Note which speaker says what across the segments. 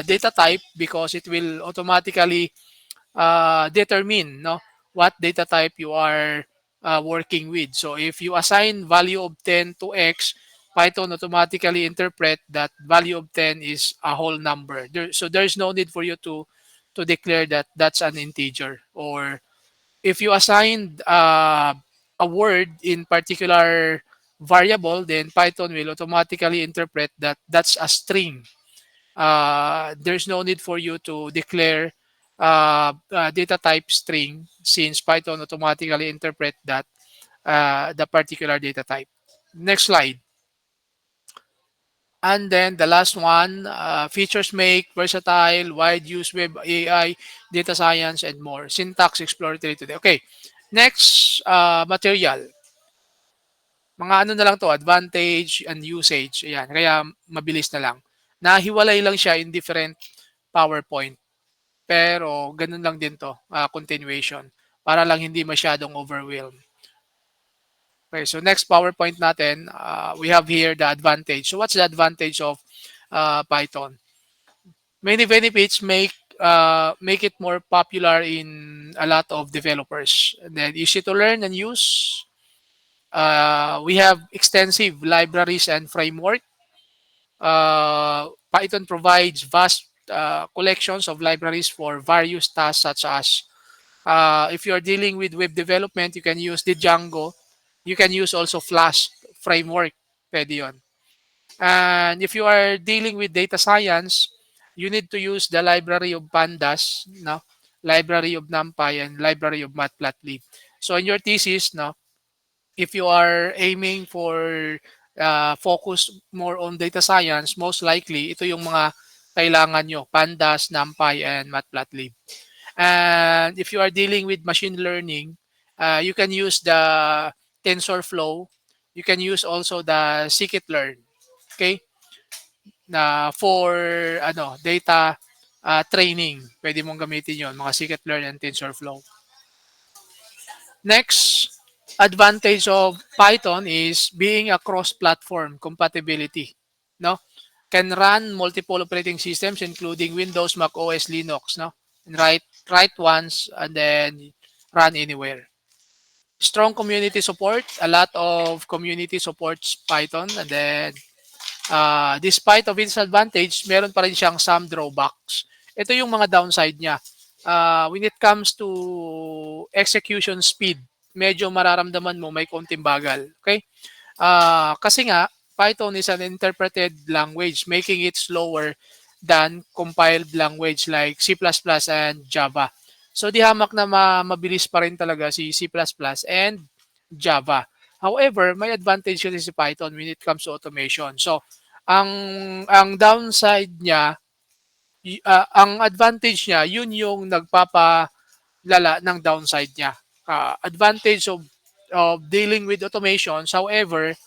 Speaker 1: data type because it will automatically determine what data type you are working with. So if you assign value of 10 to X, Python automatically interpret that value of 10 is a whole number. So there's no need for you to declare that that's an integer. Or if you assigned a word in particular variable, then Python will automatically interpret that that's a string. There's no need for you to declare data type string since Python automatically interpret that the particular data type. Next slide. And then the last one, features make versatile, wide use web AI, data science, and more. Syntax exploratory today. Okay. Next material. Mga ano na lang to, advantage and usage. Ayan. Kaya mabilis na lang. Nahiwalay lang siya in different PowerPoint. Pero ganun lang din to, continuation. Para lang hindi masyadong overwhelm. Okay, so next PowerPoint natin, we have here the advantage. So what's the advantage of Python? Many benefits make it more popular in a lot of developers. And then easy to learn and use. We have extensive libraries and framework. Python provides vast collections of libraries for various tasks such as if you are dealing with web development, you can use the Django. You can use also Flash framework. Pwede yun. And if you are dealing with data science, you need to use the library of Pandas, no? Library of NumPy, and library of Matplotlib. So in your thesis, no, if you are aiming for focus more on data science, most likely ito yung mga kailangan nyo, Pandas, NumPy, and Matplotlib. And if you are dealing with machine learning, you can use the TensorFlow. You can use also the scikit-learn. Okay? Na for data training. Pwede mong gamitin yon, mga scikit-learn and TensorFlow. Next advantage of Python is being a cross-platform compatibility. No? Can run multiple operating systems including Windows, Mac OS, Linux, no? And write once and then run anywhere. Strong community support, a lot of community supports Python, and then despite of its advantage, meron pa rin siyang some drawbacks. Ito yung mga downside niya. When it comes to execution speed, medyo mararamdaman mo may konting bagal. Okay? Kasi nga, Python is an interpreted language, making it slower than compiled language like C++ and Java. So, di hamak na mabilis pa rin talaga si C++ and Java. However, may advantage kasi si Python when it comes to automation. So, ang downside niya, ang advantage niya, yun yung nagpapalala ng downside niya. Advantage of dealing with automations, however,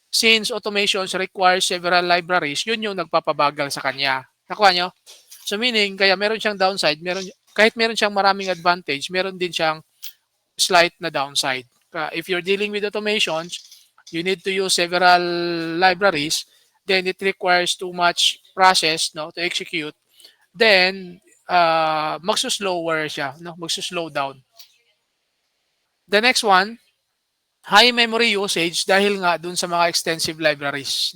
Speaker 1: since automations require several libraries, yun yung nagpapabagal sa kanya. Nakuha nyo? So meaning, kaya meron siyang downside, kahit meron siyang maraming advantage, meron din siyang slight na downside. If you're dealing with automations, you need to use several libraries, then it requires too much process to execute. Then, magsuslower siya, magsuslow down. The next one, high memory usage dahil nga dun sa mga extensive libraries.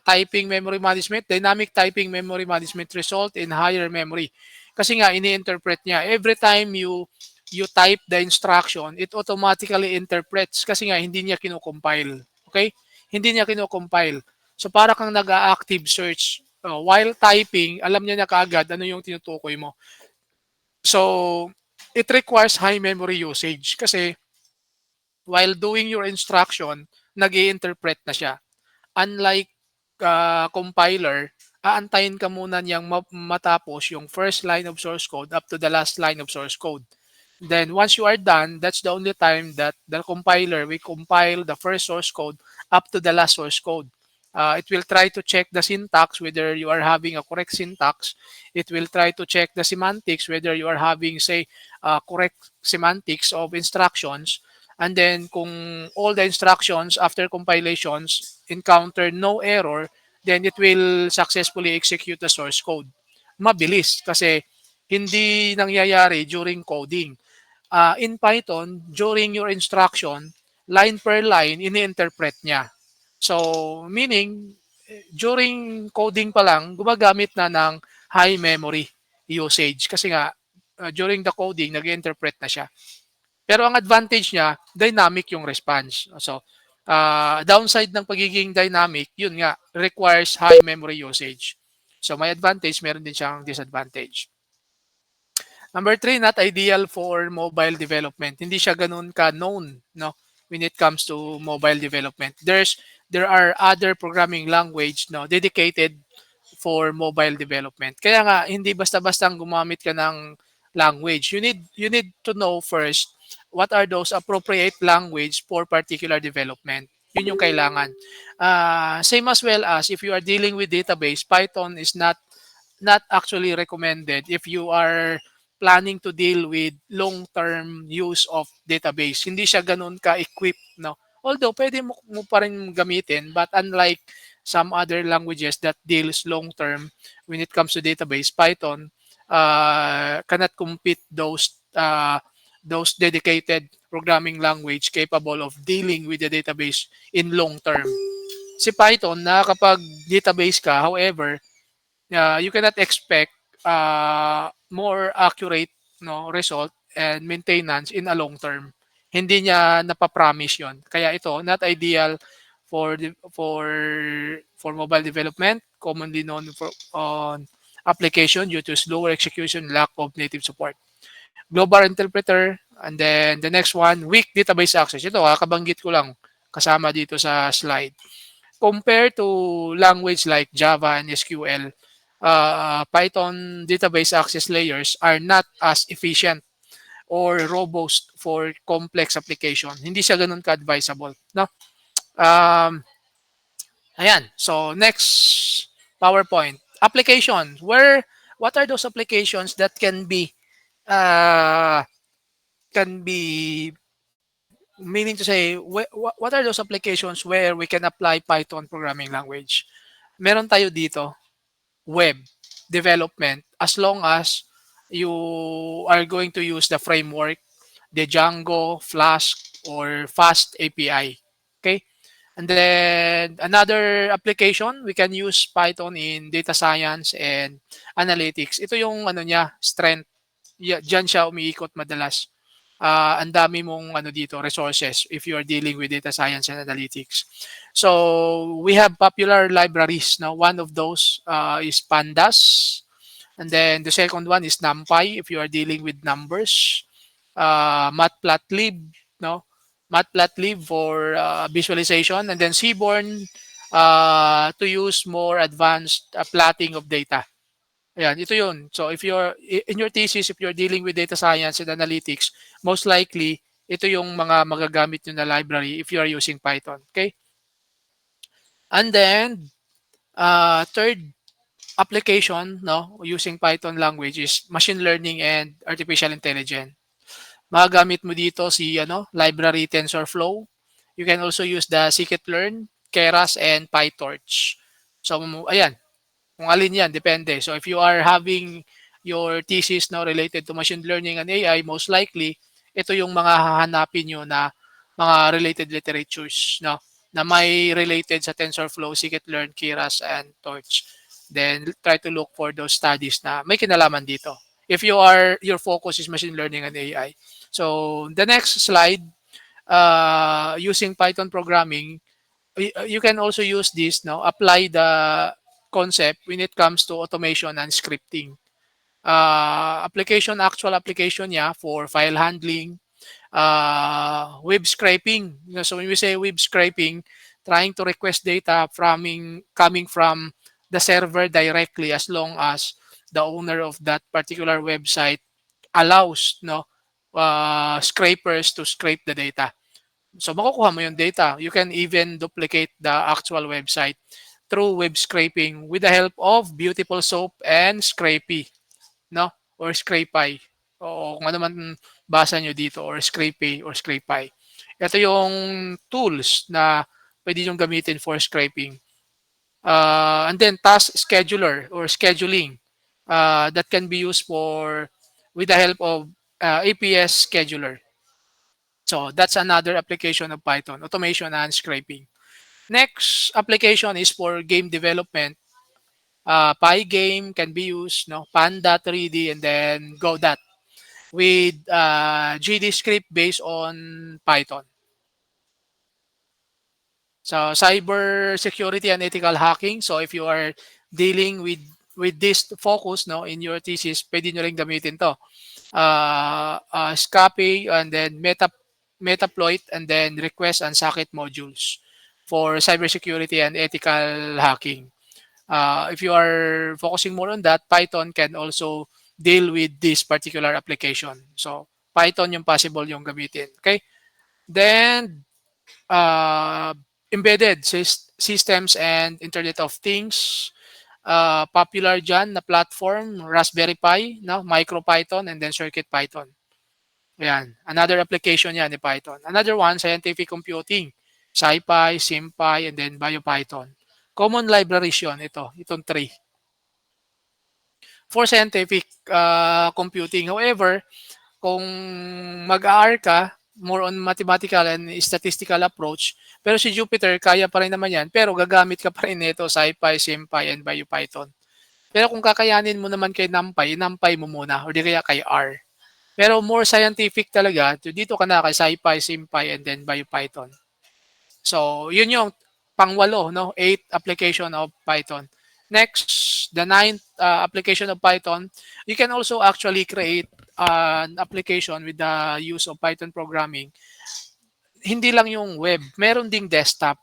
Speaker 1: Typing memory management, dynamic typing memory management result in higher memory. Kasi nga, ini-interpret niya. Every time you type the instruction, it automatically interprets kasi nga hindi niya kino-compile. Okay? Hindi niya kino-compile. So para kang nag-active search. While typing, alam niya na kaagad ano yung tinutukoy mo. So, it requires high memory usage kasi while doing your instruction, nag-i-interpret na siya. Unlike compiler, aantayin ka muna niyang matapos yung first line of source code up to the last line of source code. Then once you are done, that's the only time that the compiler will compile the first source code up to the last source code. It will try to check the syntax, whether you are having a correct syntax. It will try to check the semantics, whether you are having, say, correct semantics of instructions. And then kung all the instructions after compilations encounter no error, then it will successfully execute the source code. Mabilis kasi hindi nangyayari during coding. In Python, during your instruction, line per line, ini-interpret niya. So, meaning, during coding pa lang, gumagamit na ng high memory usage. Kasi nga, during the coding, nag-interpret na siya. Pero ang advantage niya, dynamic yung response. So, downside ng pagiging dynamic, yun nga, requires high memory usage. So, may advantage, meron din siyang disadvantage. Number three, not ideal for mobile development. Hindi siya ganun ka-known, no, when it comes to mobile development. There are other programming language, no, dedicated for mobile development. Kaya nga hindi basta-bastang gumamit ka ng language. You need to know first what are those appropriate language for particular development. Yun yung kailangan. Same as well as if you are dealing with database, Python is not actually recommended if you are planning to deal with long-term use of database. Hindi siya ganun ka-equip, no? Although, pwede mo pa rin gamitin, but unlike some other languages that deals long-term when it comes to database, Python cannot compete those dedicated programming language capable of dealing with the database in long term. Si Python, na kapag database ka, however, you cannot expect more accurate, no, result and maintenance in a long term. Hindi niya napapromise yon. Kaya ito, not ideal for mobile development, commonly known for on application due to slower execution, lack of native support. Global interpreter, and then the next one, weak database access. Ito, kabanggit ko lang kasama dito sa slide. Compared to language like Java and SQL, Python database access layers are not as efficient or robust for complex application. Hindi siya ganun ka-advisable. No? Um, Ayan. So, next PowerPoint. Application. What are those applications that uh, can be, meaning to say, what are those applications where we can apply Python programming language? Meron tayo dito, web development, as long as you are going to use the framework, the Django, Flask, or Fast API. Okay? And then another application, we can use Python in data science and analytics. Ito yung ano niya, strength. Diyan siya umiikot madalas. Ang dami mong ano dito, resources if you are dealing with data science and analytics. So we have popular libraries. Now, one of those is Pandas. And then the second one is NumPy if you are dealing with numbers. Matplotlib, no? Matplotlib for visualization, and then Seaborn to use more advanced plotting of data. Ayan, ito yun. So if you're in your thesis, if you're dealing with data science and analytics, most likely ito yung mga magagamit nyo na library if you are using Python. Okay? And then third application, no, using Python language is machine learning and artificial intelligence. Magagamit mo dito si library TensorFlow. You can also use the scikit-learn, Keras, and PyTorch. So ayan, kung alin yan, depende. So if you are having your thesis now related to machine learning and AI, most likely, ito yung mga hahanapin nyo na mga related literatures, no, na may related sa TensorFlow, scikit-learn, Keras, and Torch. Then try to look for those studies na may kinalaman dito. If your focus is machine learning and AI. So the next slide, using Python programming, you can also use this, no, apply the concept when it comes to automation and scripting. Actual application niya for file handling, web scraping. So when we say web scraping, trying to request data coming from the server directly, as long as the owner of that particular website allows, no, scrapers to scrape the data. So makukuha mo yung data. You can even duplicate the actual website through web scraping with the help of Beautiful Soap and Scrapy, no? Or Scrapy. O kung ano man basa nyo dito, or Scrapy or Scrapy. Ito yung tools na pwede nyo gamitin for scraping. And then task scheduler or scheduling that can be used for with the help of APS scheduler. So that's another application of Python, automation and scraping. Next application is for game development. Pygame can be used, no, Panda 3D, and then Godot with GD script based on Python. So cyber security and ethical hacking. So if you are dealing with this focus, no, in your thesis, pwede nyo rin gamitin to. Scapy and then Metasploit and then request and socket modules for cybersecurity and ethical hacking. If you are focusing more on that, Python can also deal with this particular application. So Python yung possible yung gamitin. Okay? Then uh, embedded systems and Internet of Things. Popular dyan na platform, Raspberry Pi, no? MicroPython, and then CircuitPython. Ayan. Another application yan ni Python. Another one, scientific computing. SciPy, SymPy, and then BioPython. Common libraries yun. Itong three. For scientific computing. However, kung mag-AR ka, more on mathematical and statistical approach, pero si Jupyter, kaya pa rin naman yan, pero gagamit ka pa rin nito, SciPy, SymPy, and BioPython. Pero kung kakayanin mo naman kay NumPy mo muna, or di kaya kay R. Pero more scientific talaga, dito ka na kay SciPy, SymPy, and then BioPython. So, yun yung pangwalo, no? 8 application of Python. Next, the 9th application of Python, you can also actually create an application with the use of Python programming. Hindi lang yung web, meron ding desktop.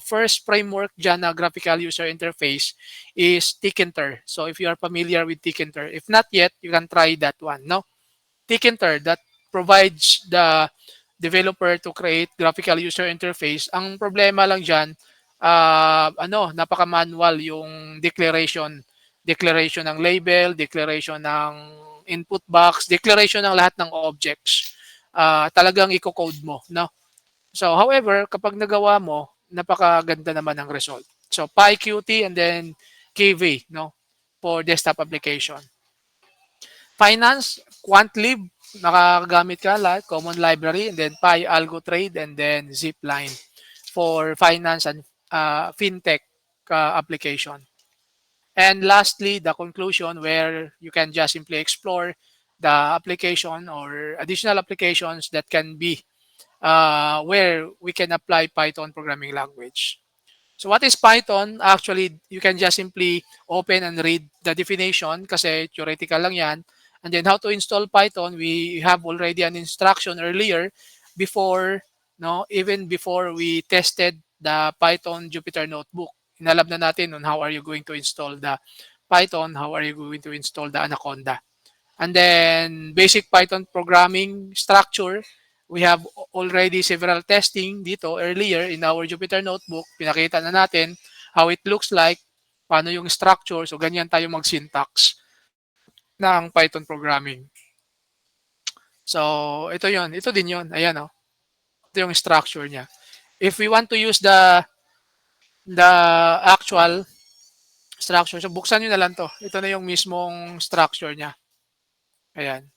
Speaker 1: First framework dyan na graphical user interface is Tkinter. So if you are familiar with Tkinter, if not yet, you can try that one, no? Tkinter that provides the developer to create graphical user interface. Ang problema lang dyan, napaka-manual yung declaration ng label, declaration ng input box, declaration ng lahat ng objects. Talagang i-code mo, no? So, however, kapag nagawa mo, napakaganda naman ng result. So, PyQt and then KV, no? For desktop application. Finance, QuantLib, nakagamit ka lahat, common library, and then PyAlgoTrade, and then Zipline for finance and fintech application. And lastly, the conclusion where you can just simply explore the application or additional applications that can be where we can apply Python programming language. So what is Python? Actually, you can just simply open and read the definition kasi theoretical lang yan. And then how to install Python, we have already an instruction earlier before, no, even before we tested the Python Jupyter Notebook. Inalab na natin on how are you going to install the Python, how are you going to install the Anaconda. And then basic Python programming structure, we have already several testing dito earlier in our Jupyter Notebook. Pinakita na natin how it looks like, paano yung structure. So, ganyan tayo mag-syntax ng Python programming. So, ito yon, ito din yon. Ayan, oh. Ito yung structure niya. If we want to use the actual structure, so buksan nyo na lang to. Ito na yung mismong structure niya. Ayan.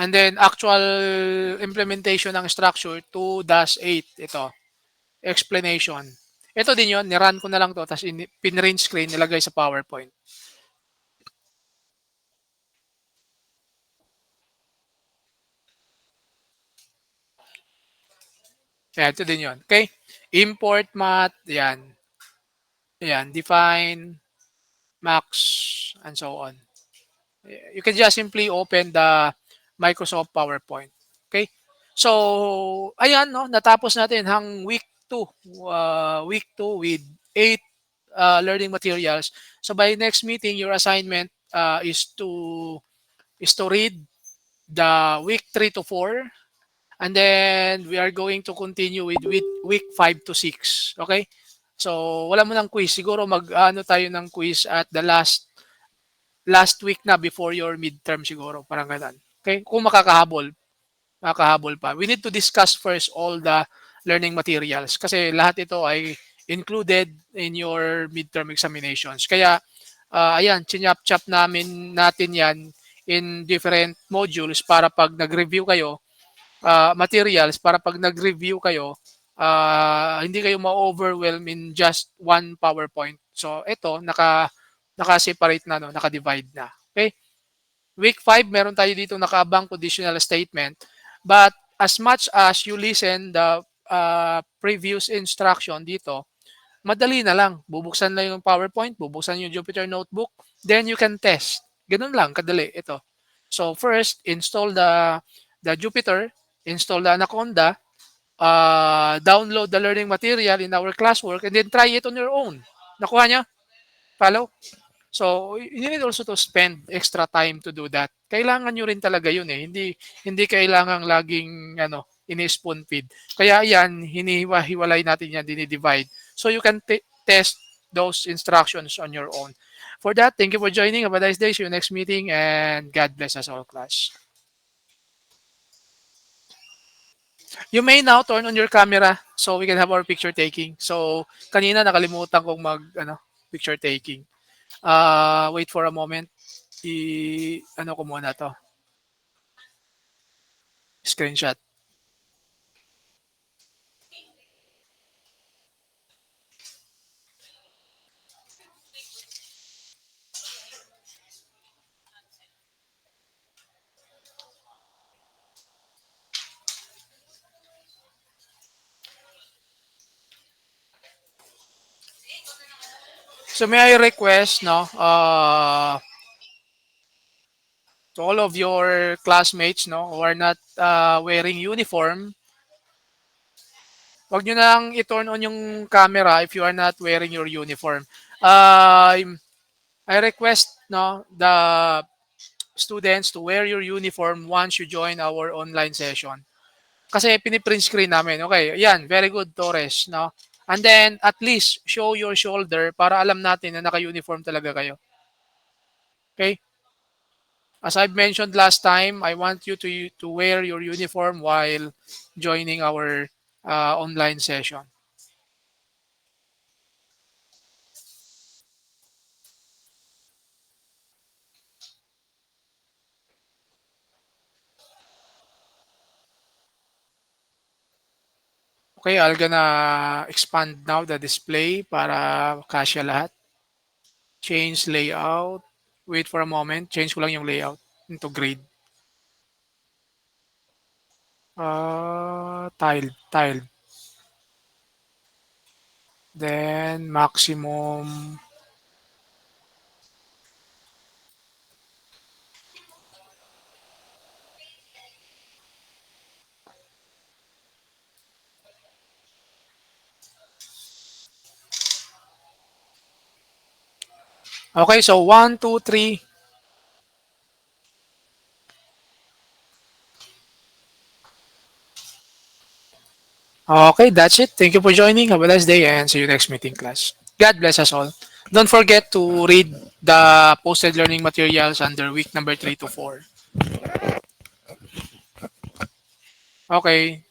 Speaker 1: And then, actual implementation ng structure 2-8. Ito. Explanation. Ito din yon, nirun ko na lang to, tapos pinrint screen, nilagay sa PowerPoint. Yan, ito din yon. Okay? Import math, yan. Yan, define, max, and so on. You can just simply open the Microsoft PowerPoint. Okay? So, ayan, no, natapos natin hang week 2. Week 2 with 8 learning materials. So, by next meeting, your assignment is to read the week 3 to 4. And then, we are going to continue with week 5 to 6. Okay? So, wala mo ng quiz. Siguro mag-ano tayo ng quiz at the last week na before your midterm siguro. Parang ganun. Okay? Kung makakahabol pa. We need to discuss first all the learning materials kasi lahat ito ay included in your midterm examinations. Kaya, ayan, chinyap-chap natin yan in different modules para pag nag-review kayo, materials, para pag nag-review kayo, hindi kayo ma-overwhelm in just one PowerPoint. So, ito, naka-separate na, no? Naka-divide na. Okay? Week 5, meron tayo dito nakaabang conditional statement. But as much as you listen the previous instruction dito, madali na lang. Bubuksan lang yung PowerPoint, bubuksan yung Jupyter Notebook, then you can test. Ganun lang, kadali ito. So first, install the Jupyter, install the Anaconda, download the learning material in our classwork, and then try it on your own. Nakuha niya? Follow? So, you need also to spend extra time to do that. Kailangan nyo rin talaga yun eh. Hindi kailangan laging ini-spoon feed. Kaya yan, hinihiwa-hiwalay natin yan, dinidivide. So, you can test those instructions on your own. For that, thank you for joining. Have a nice day. See you next meeting and God bless us all, class. You may now turn on your camera so we can have our picture taking. So, kanina nakalimutan kong picture taking. Wait for a moment. Ko muna to. Screenshot. So may I request, to all of your classmates, who are not wearing uniform, wag nyo nang i-turn on yung camera if you are not wearing your uniform. I request, the students to wear your uniform once you join our online session. Kasi piniprint screen namin. Okay, yan, very good, Torres, no? And then, at least, show your shoulder para alam natin na naka-uniform talaga kayo. Okay? As I've mentioned last time, I want you to wear your uniform while joining our online session. Okay, I'm gonna expand now the display para kasya lahat. Change layout. Wait for a moment. Change ko lang yung layout into grid. Tiled. Then maximum. Okay, so 1, 2, 3. Okay, that's it. Thank you for joining. Have a nice day and see you next meeting, class. God bless us all. Don't forget to read the posted learning materials under week number 3 to 4. Okay.